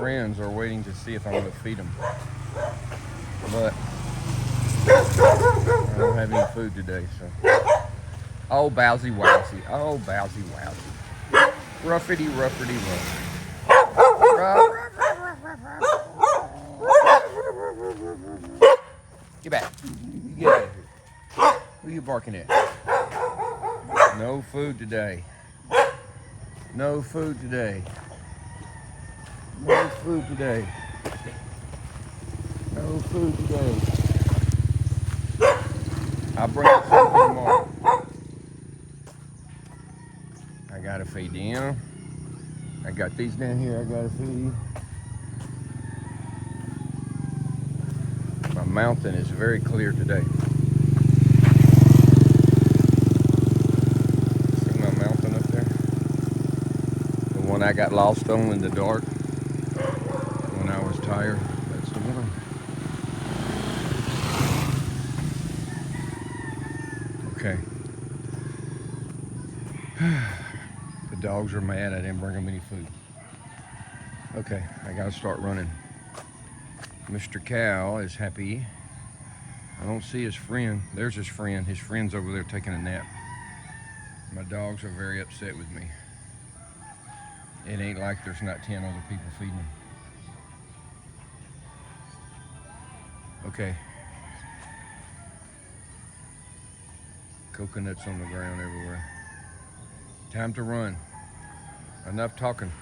friends are waiting to see if I'm going to feed them. But I don't have any food today, so. Oh, Bowsy Wowsy. Oh, Bowsy Wowsy. Ruffity, ruffity, ruff. Get back. You get out of here. Who are you barking at? No food today. No food today. No food today. No food today. I'll bring it something tomorrow. I gotta feed them. I got these down here I gotta feed. My mountain is very clear today. See my mountain up there? The one I got lost on in the dark when I was tired. That's the one. Okay. The dogs are mad I didn't bring them any food. Okay, I gotta start running. Mr. Cow is happy. I don't see his friend. There's his friend. His friend's over there taking a nap. My dogs are very upset with me. It ain't like there's not 10 other people feeding them. Okay. Coconuts on the ground everywhere. Time to run. Enough talking.